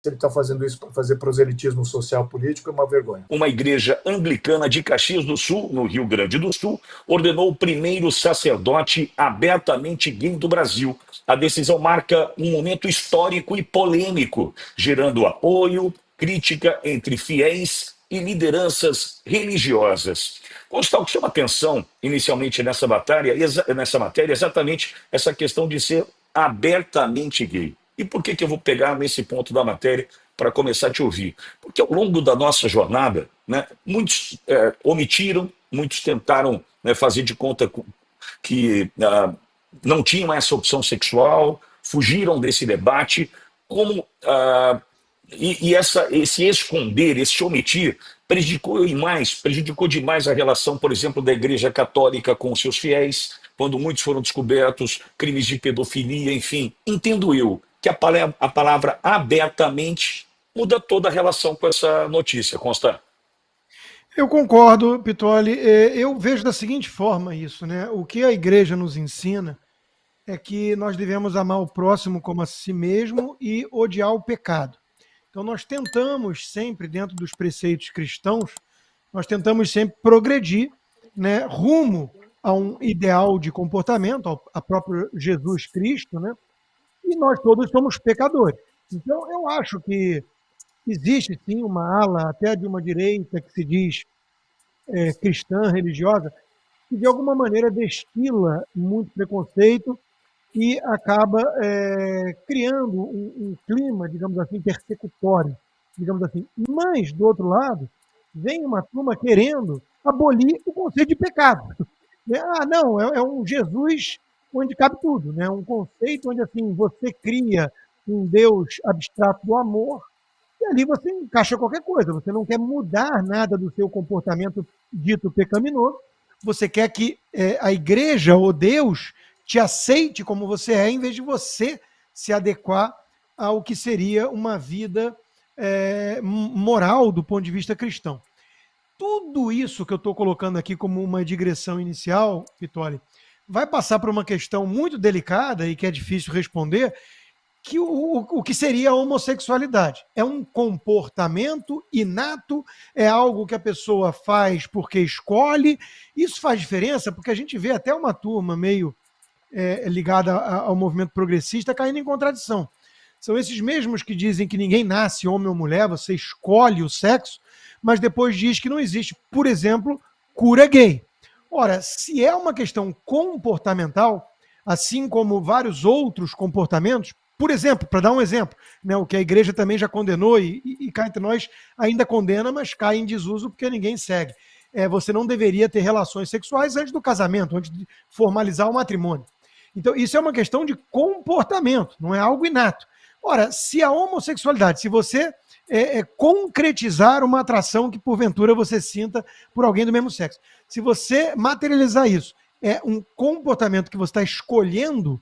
Se ele está fazendo isso para fazer proselitismo social político, é uma vergonha. Uma igreja anglicana de Caxias do Sul, no Rio Grande do Sul, ordenou o primeiro sacerdote abertamente gay do Brasil. A decisão marca um momento histórico e polêmico, gerando apoio, crítica entre fiéis e lideranças religiosas. Constal, o que chama atenção inicialmente nessa matéria é exatamente essa questão de ser abertamente gay. E por que eu vou pegar nesse ponto da matéria para começar a te ouvir? Porque ao longo da nossa jornada, né, muitos omitiram, muitos tentaram, né, fazer de conta que não tinham essa opção sexual, fugiram desse debate, como esse esconder, esse omitir, prejudicou demais a relação, por exemplo, da Igreja Católica com seus fiéis, quando muitos foram descobertos, crimes de pedofilia, enfim. Entendo eu que a palavra abertamente muda toda a relação com essa notícia, Constant. Eu concordo, Pitoli. Eu vejo da seguinte forma isso, né? O que a igreja nos ensina é que nós devemos amar o próximo como a si mesmo e odiar o pecado. Então nós tentamos sempre, dentro dos preceitos cristãos, nós tentamos sempre progredir, né, rumo a um ideal de comportamento, a próprio Jesus Cristo, né? E nós todos somos pecadores. Então eu acho que existe sim uma ala, até de uma direita, que se diz cristã, religiosa, que de alguma maneira destila muito preconceito e acaba criando um clima, digamos assim, persecutório, digamos assim. Mas, do outro lado, vem uma turma querendo abolir o conceito de pecado. Ah, não, é um Jesus onde cabe tudo, né? Um conceito onde assim você cria um Deus abstrato do amor e ali você encaixa qualquer coisa. Você não quer mudar nada do seu comportamento dito pecaminoso. Você quer que a igreja ou Deus te aceite como você é, em vez de você se adequar ao que seria uma vida moral do ponto de vista cristão. Tudo isso que eu estou colocando aqui como uma digressão inicial, Pitoli, vai passar por uma questão muito delicada e que é difícil responder, que o que seria a homossexualidade. É um comportamento inato, é algo que a pessoa faz porque escolhe. Isso faz diferença porque a gente vê até uma turma meio ligada ao movimento progressista caindo em contradição. São esses mesmos que dizem que ninguém nasce homem ou mulher, você escolhe o sexo, mas depois diz que não existe, por exemplo, cura gay. Ora, se é uma questão comportamental, assim como vários outros comportamentos, por exemplo, para dar um exemplo, né, o que a igreja também já condenou e cá entre nós ainda condena, mas cai em desuso porque ninguém segue. Você não deveria ter relações sexuais antes do casamento, antes de formalizar o matrimônio. Então, isso é uma questão de comportamento, não é algo inato. Ora, se a homossexualidade, se você concretizar uma atração que porventura você sinta por alguém do mesmo sexo, se você materializar isso, é um comportamento que você está escolhendo,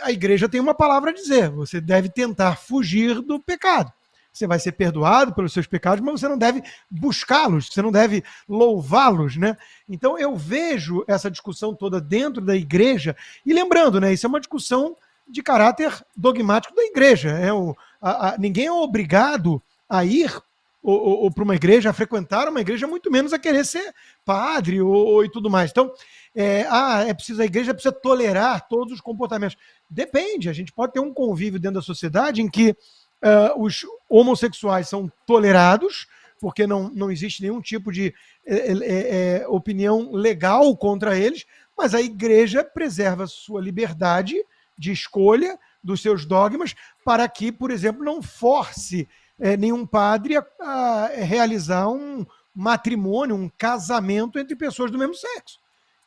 a igreja tem uma palavra a dizer: você deve tentar fugir do pecado. Você vai ser perdoado pelos seus pecados, mas você não deve buscá-los, você não deve louvá-los, né? Então eu vejo essa discussão toda dentro da igreja, e lembrando, né, isso é uma discussão de caráter dogmático da igreja. Ninguém é obrigado a ir ou para uma igreja, a frequentar uma igreja, muito menos a querer ser padre e tudo mais. Então, a igreja precisa tolerar todos os comportamentos. Depende, a gente pode ter um convívio dentro da sociedade em que os homossexuais são tolerados, porque não existe nenhum tipo de opinião legal contra eles, mas a igreja preserva sua liberdade de escolha dos seus dogmas para que, por exemplo, não force nenhum padre a realizar um matrimônio, um casamento entre pessoas do mesmo sexo.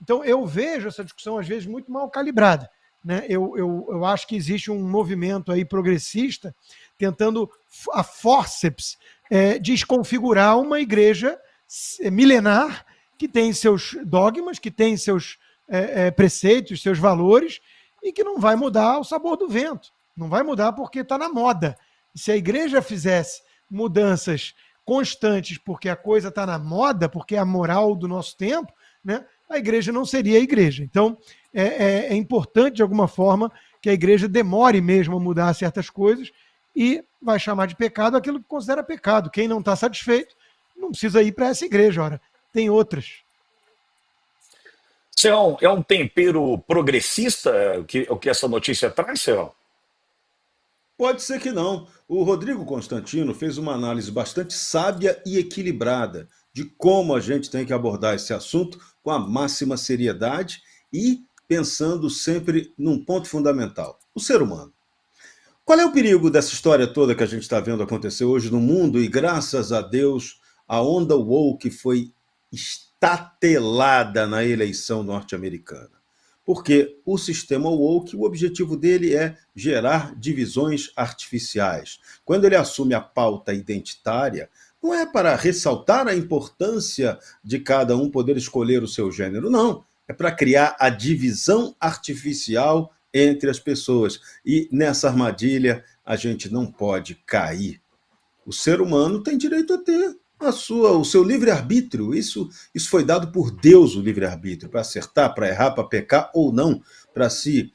Então, eu vejo essa discussão, às vezes, muito mal calibrada, né? Eu acho que existe um movimento aí progressista tentando, a fórceps, desconfigurar uma igreja milenar que tem seus dogmas, que tem seus preceitos, seus valores, e que não vai mudar o sabor do vento. Não vai mudar porque está na moda. Se a igreja fizesse mudanças constantes porque a coisa está na moda, porque é a moral do nosso tempo, né, a igreja não seria a igreja. Então, é importante, de alguma forma, que a igreja demore mesmo a mudar certas coisas e vai chamar de pecado aquilo que considera pecado. Quem não está satisfeito não precisa ir para essa igreja, ora, tem outras. Serão, é um tempero progressista o que essa notícia traz, Serão? Pode ser que não. O Rodrigo Constantino fez uma análise bastante sábia e equilibrada de como a gente tem que abordar esse assunto com a máxima seriedade e pensando sempre num ponto fundamental: o ser humano. Qual é o perigo dessa história toda que a gente está vendo acontecer hoje no mundo? E graças a Deus, a onda woke foi estatelada na eleição norte-americana. Porque o sistema woke, o objetivo dele é gerar divisões artificiais. Quando ele assume a pauta identitária, não é para ressaltar a importância de cada um poder escolher o seu gênero, não. É para criar a divisão artificial entre as pessoas. E nessa armadilha a gente não pode cair. O ser humano tem direito a ter o seu livre-arbítrio. Isso foi dado por Deus, o livre-arbítrio, para acertar, para errar, para pecar ou não, para se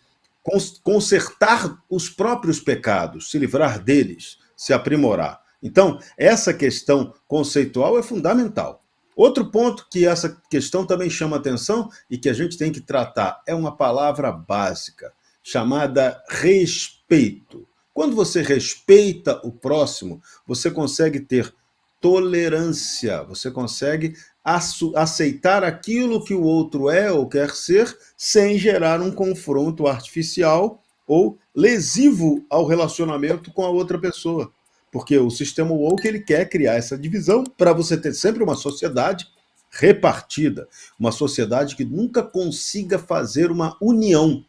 consertar os próprios pecados, se livrar deles, se aprimorar. Então, essa questão conceitual é fundamental. Outro ponto que essa questão também chama atenção e que a gente tem que tratar é uma palavra básica, chamada respeito. Quando você respeita o próximo, você consegue ter tolerância, você consegue aceitar aquilo que o outro é ou quer ser, sem gerar um confronto artificial ou lesivo ao relacionamento com a outra pessoa. Porque o sistema woke ele quer criar essa divisão para você ter sempre uma sociedade repartida, uma sociedade que nunca consiga fazer uma união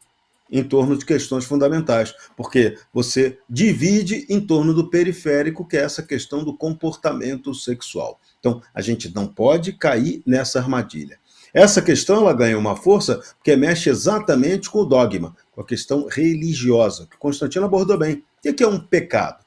em torno de questões fundamentais, porque você divide em torno do periférico, que é essa questão do comportamento sexual. Então, a gente não pode cair nessa armadilha. Essa questão ela ganha uma força porque mexe exatamente com o dogma, com a questão religiosa, que Constantino abordou bem. O que é um pecado?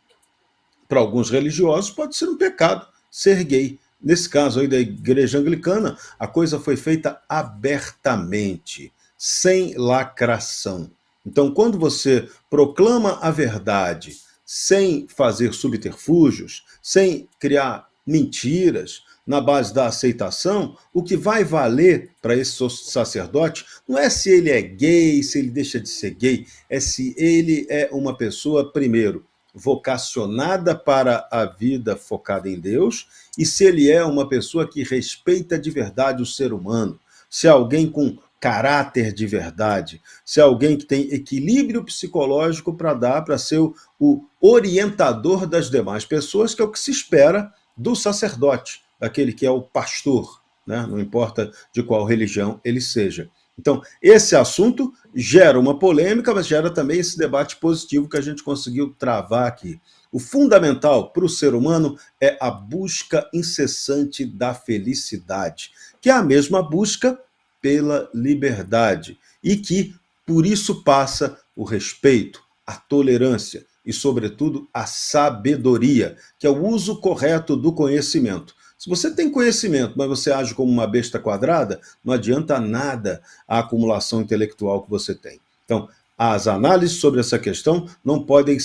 Para alguns religiosos pode ser um pecado ser gay. Nesse caso aí da igreja anglicana, a coisa foi feita abertamente, sem lacração. Então, quando você proclama a verdade sem fazer subterfúgios, sem criar mentiras, na base da aceitação, o que vai valer para esse sacerdote não é se ele é gay, se ele deixa de ser gay, é se ele é uma pessoa, primeiro, vocacionada para a vida focada em Deus, e se ele é uma pessoa que respeita de verdade o ser humano, se é alguém com caráter de verdade, se é alguém que tem equilíbrio psicológico para dar, para ser o orientador das demais pessoas, que é o que se espera do sacerdote, daquele que é o pastor, né? Não importa de qual religião ele seja. Então, esse assunto gera uma polêmica, mas gera também esse debate positivo que a gente conseguiu travar aqui. O fundamental para o ser humano é a busca incessante da felicidade, que é a mesma busca pela liberdade, e que, por isso, passa o respeito, a tolerância e, sobretudo, a sabedoria, que é o uso correto do conhecimento. Se você tem conhecimento, mas você age como uma besta quadrada, não adianta nada a acumulação intelectual que você tem. Então, as análises sobre essa questão não podem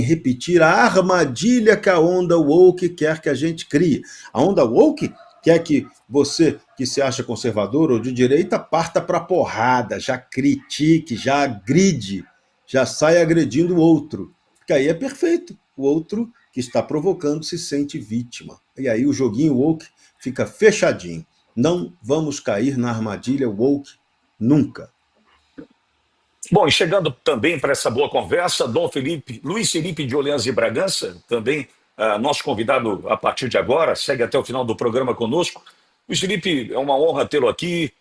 repetir a armadilha que a onda woke quer que a gente crie. A onda woke quer que você, que se acha conservador ou de direita, parta para porrada, já critique, já agride, já sai agredindo o outro. Porque aí é perfeito. O outro que está provocando se sente vítima. E aí o joguinho woke fica fechadinho. Não vamos cair na armadilha woke nunca. Bom, e chegando também para essa boa conversa, Luiz Felipe de Orleans e Bragança, também nosso convidado a partir de agora, segue até o final do programa conosco. Luiz Felipe, é uma honra tê-lo aqui,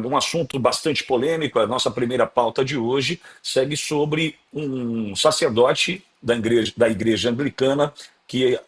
num assunto bastante polêmico. A nossa primeira pauta de hoje segue sobre um sacerdote da igreja anglicana que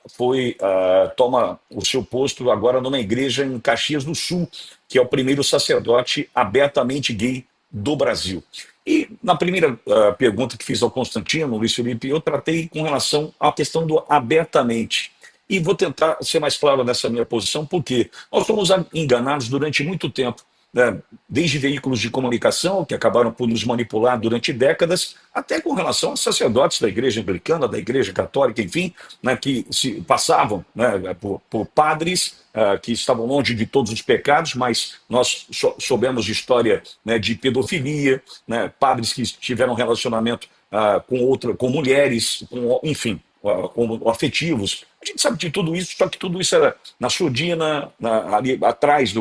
toma o seu posto agora numa igreja em Caxias do Sul, que é o primeiro sacerdote abertamente gay do Brasil. E na primeira pergunta que fiz ao Constantino, Luiz Felipe, eu tratei com relação à questão do abertamente. E vou tentar ser mais claro nessa minha posição, porque nós fomos enganados durante muito tempo né, desde veículos de comunicação que acabaram por nos manipular durante décadas, até com relação aos sacerdotes da Igreja Anglicana, da Igreja Católica, enfim, né, que se passavam, né, por padres que estavam longe de todos os pecados, mas nós soubemos de história, né, de pedofilia, né, padres que tiveram relacionamento com mulheres, enfim, com afetivos. A gente sabe de tudo isso, só que tudo isso era na surdina, ali atrás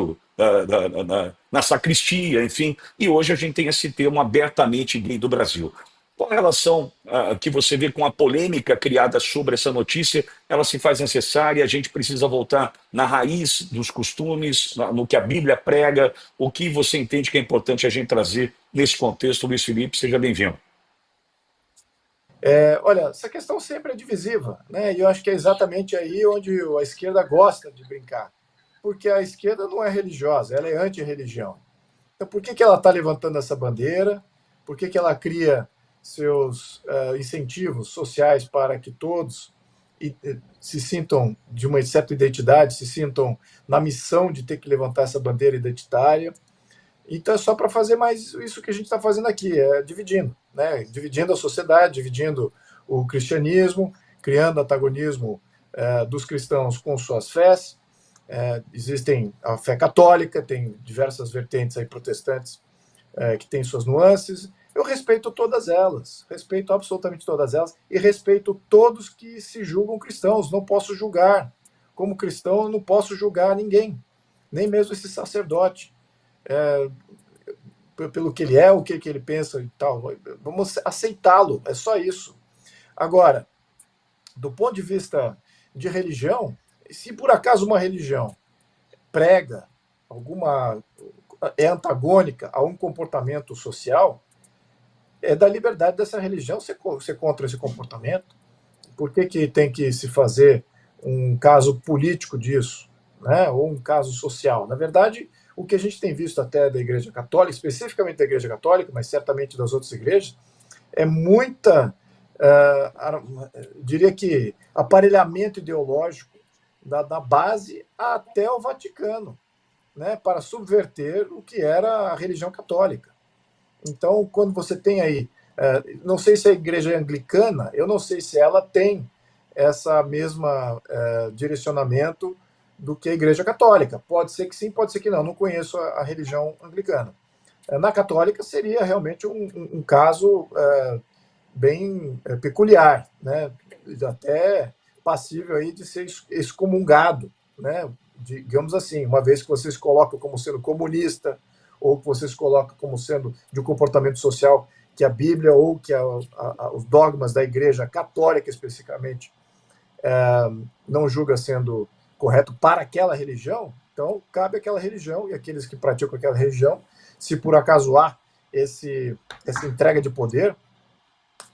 na sacristia, enfim, e hoje a gente tem esse termo abertamente gay do Brasil. Qual a relação que você vê com a polêmica criada sobre essa notícia? Ela se faz necessária, a gente precisa voltar na raiz dos costumes, no que a Bíblia prega, o que você entende que é importante a gente trazer nesse contexto? Luiz Felipe, seja bem-vindo. Olha, essa questão sempre é divisiva, né? E eu acho que é exatamente aí onde a esquerda gosta de brincar. Porque a esquerda não é religiosa, ela é anti-religião. Então, por que ela está levantando essa bandeira? Por que ela cria seus incentivos sociais para que todos se sintam de uma certa identidade, se sintam na missão de ter que levantar essa bandeira identitária? Então é só para fazer mais isso que a gente está fazendo aqui, dividindo, né? Dividindo a sociedade, dividindo o cristianismo, criando antagonismo dos cristãos com suas fés. Existem a fé católica, tem diversas vertentes aí protestantes que têm suas nuances. Eu respeito todas elas, respeito absolutamente todas elas, e respeito todos que se julgam cristãos. Não posso julgar. Como cristão, eu não posso julgar ninguém, nem mesmo esse sacerdote. Pelo que ele é, o que ele pensa e tal. Vamos aceitá-lo, é só isso. Agora, do ponto de vista de religião, se por acaso uma religião prega é antagônica a um comportamento social, é da liberdade dessa religião ser contra esse comportamento. Por que tem que se fazer um caso político disso, né? Ou um caso social? Na verdade, o que a gente tem visto até da Igreja Católica, especificamente da Igreja Católica, mas certamente das outras igrejas, é muita, diria que, aparelhamento ideológico da base até o Vaticano, né, para subverter o que era a religião católica. Então, quando você tem aí, não sei se a Igreja Anglicana, eu não sei se ela tem essa mesma direcionamento do que a Igreja Católica. Pode ser que sim, pode ser que não. Não conheço a religião anglicana. Na Católica seria realmente um caso bem peculiar, né? Até passível aí de ser excomungado, né? Digamos assim, uma vez que vocês colocam como sendo comunista, ou que vocês colocam como sendo de um comportamento social que a Bíblia ou que os dogmas da Igreja Católica especificamente não julga sendo correto para aquela religião, então cabe àquela religião e aqueles que praticam aquela religião, se por acaso há essa entrega de poder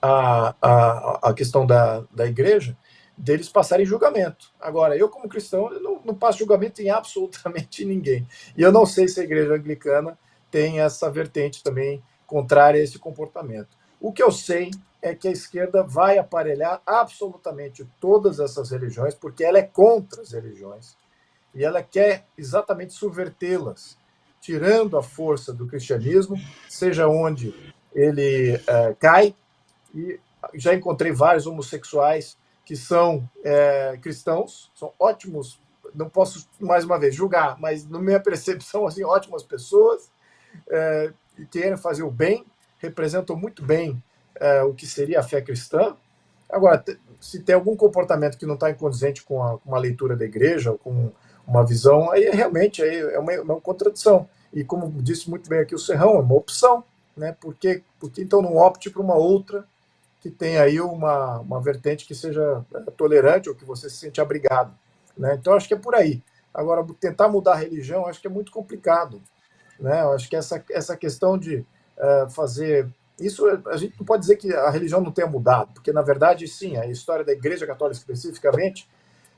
à questão da igreja, deles passarem julgamento. Agora, eu como cristão, eu não passo julgamento em absolutamente ninguém. E eu não sei se a Igreja Anglicana tem essa vertente também contrária a esse comportamento. O que eu sei é que a esquerda vai aparelhar absolutamente todas essas religiões, porque ela é contra as religiões, e ela quer exatamente subvertê-las, tirando a força do cristianismo, seja onde ele cai, e já encontrei vários homossexuais que são cristãos, são ótimos, não posso, mais uma vez, julgar, mas na minha percepção, assim, ótimas pessoas, e querem fazer o bem, representam muito bem o que seria a fé cristã. Agora, se tem algum comportamento que não está incondizente com uma leitura da igreja, ou com uma visão, aí realmente é uma contradição. E como disse muito bem aqui o Serrão, é uma opção, né? Porque então não opte por uma outra que tenha aí uma vertente que seja tolerante ou que você se sente abrigado, né? Então acho que é por aí. Agora, tentar mudar a religião, acho que é muito complicado, né? Eu acho que essa questão de fazer isso, a gente não pode dizer que a religião não tenha mudado, porque, na verdade, sim, a história da Igreja Católica especificamente,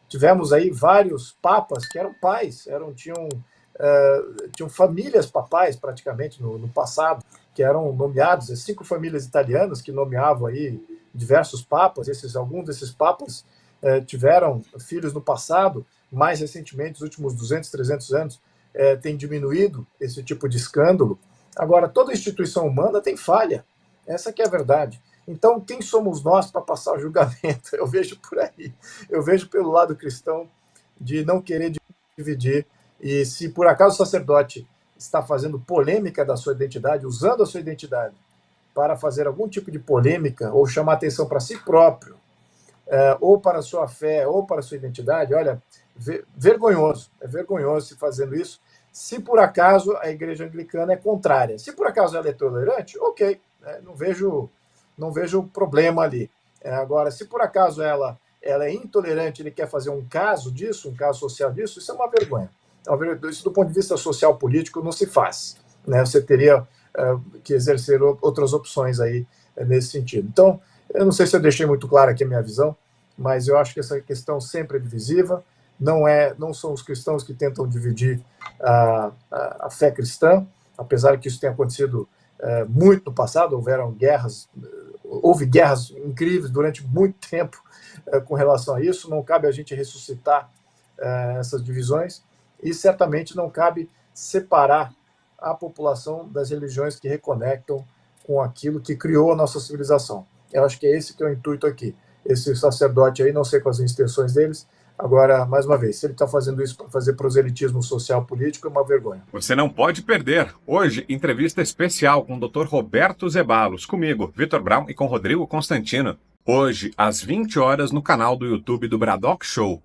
tivemos aí vários papas que eram pais, tinham famílias papais, praticamente, no passado, que eram nomeados, 5 famílias italianas que nomeavam aí diversos papas. Alguns desses papas tiveram filhos no passado, mais recentemente, nos últimos 200, 300 anos, tem diminuído esse tipo de escândalo. Agora, toda instituição humana tem falha, essa que é a verdade. Então, quem somos nós para passar o julgamento? Eu vejo por aí, eu vejo pelo lado cristão de não querer dividir, e se por acaso o sacerdote está fazendo polêmica da sua identidade, usando a sua identidade para fazer algum tipo de polêmica ou chamar atenção para si próprio, ou para a sua fé, ou para a sua identidade, olha, vergonhoso, é vergonhoso se fazendo isso. Se por acaso a igreja anglicana é contrária, se por acaso ela é tolerante, ok, não vejo problema ali. Agora, se por acaso ela é intolerante, ele quer fazer um caso disso, um caso social disso, isso é uma vergonha. Isso do ponto de vista social político não se faz, né? Você teria que exercer outras opções aí nesse sentido. Então, eu não sei se eu deixei muito claro aqui a minha visão, mas eu acho que essa questão sempre é divisiva. Não são os cristãos que tentam dividir a fé cristã, apesar que isso tenha acontecido muito no passado. Houve guerras incríveis durante muito tempo com relação a isso. Não cabe a gente ressuscitar essas divisões, e certamente não cabe separar a população das religiões que reconectam com aquilo que criou a nossa civilização. Eu acho que é esse que é o intuito aqui. Esse sacerdote aí, não sei quais as intenções deles. Agora, mais uma vez, se ele está fazendo isso para fazer proselitismo social político, é uma vergonha. Você não pode perder. Hoje, entrevista especial com o Dr. Roberto Zeballos, comigo, Vitor Brown, e com Rodrigo Constantino. Hoje, às 20 horas, no canal do YouTube do Braddock Show.